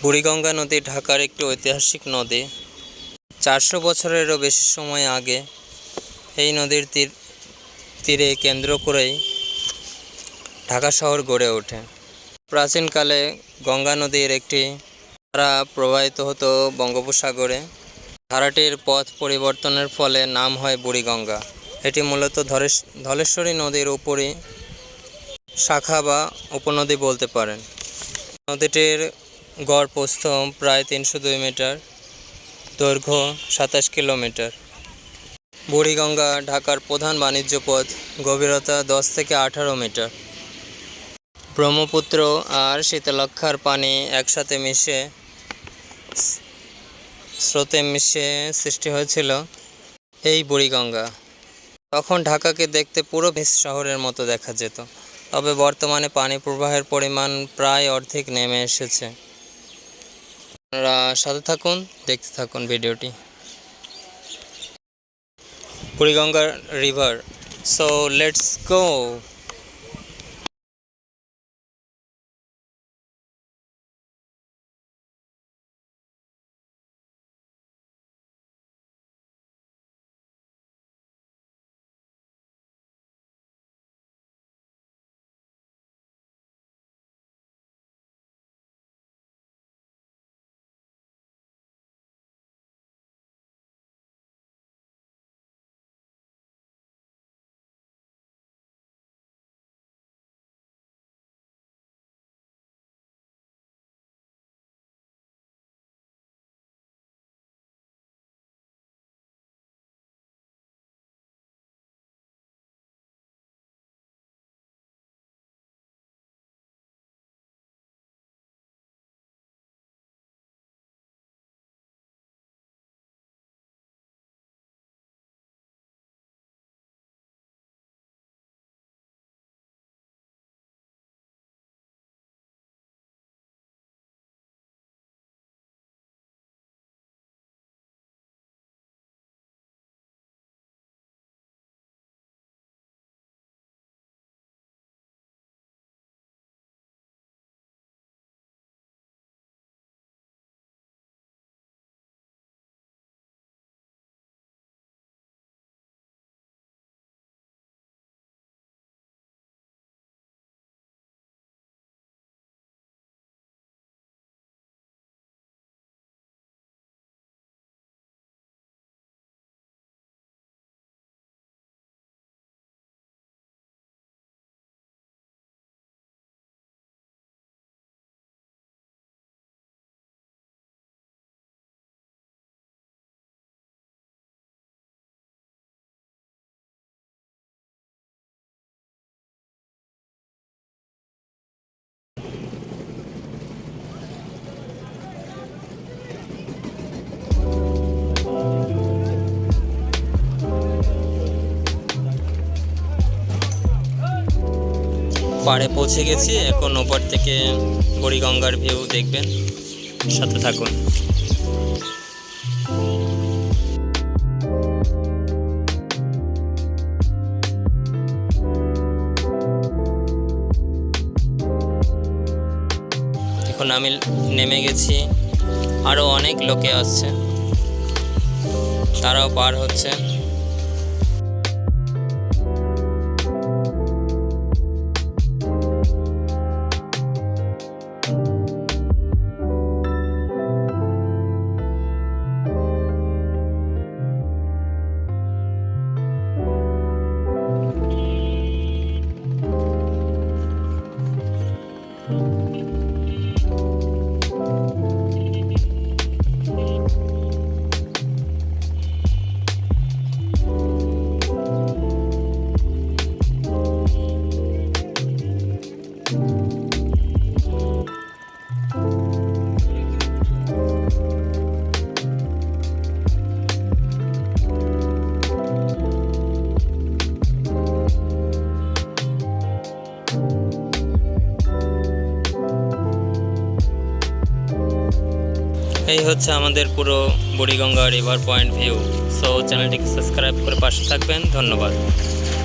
বুড়িগঙ্গা নদী ঢাকার একটি ঐতিহাসিক নদী। 400 বছরেরও বেশি সময় আগে এই নদীর তীরে কেন্দ্র করেই ঢাকা শহর গড়ে ওঠে। প্রাচীনকালে গঙ্গা নদীর একটি ধারা প্রবাহিত হতো বঙ্গোপসাগরে। ধারাটির পথ পরিবর্তনের ফলে নাম হয় বুড়িগঙ্গা। এটি মূলত ধলেশ্বরী নদীর উপরই শাখা বা উপনদী বলতে পারেন। নদীটির গড় প্রস্থ প্রায় 302 মিটার, দৈর্ঘ্য 27 কিলোমিটার। বুড়িগঙ্গা ঢাকার প্রধান বাণিজ্য পথ, গভীরতা 10 থেকে 18 মিটার। ব্রহ্মপুত্র আর শীতলক্ষ্যার পানি একসাথে স্রোতে মিশে সৃষ্টি হয়েছিল এই বুড়িগঙ্গা। তখন ঢাকাকে দেখতে পুরো শহরের মতো দেখা যেত, তবে বর্তমানে পানি প্রবাহের পরিমাণ প্রায় অর্ধেক নেমে এসেছে। আপনারা সাথে থাকুন, দেখতে থাকুন ভিডিওটি। Buriganga river, so let's go. পাড়ে পৌঁছে গেছি, এখন ওপর থেকে বুড়িগঙ্গার ভিউ দেখবেন, সাথে থাকুন। এখন আমি নেমে গেছি, আরও অনেক লোকে আসছে, তারাও পার হচ্ছে। এই হচ্ছে আমাদের পুরো Buriganga river point view. So চ্যানেলটিকে সাবস্ক্রাইব করে পাশে থাকবেন। ধন্যবাদ।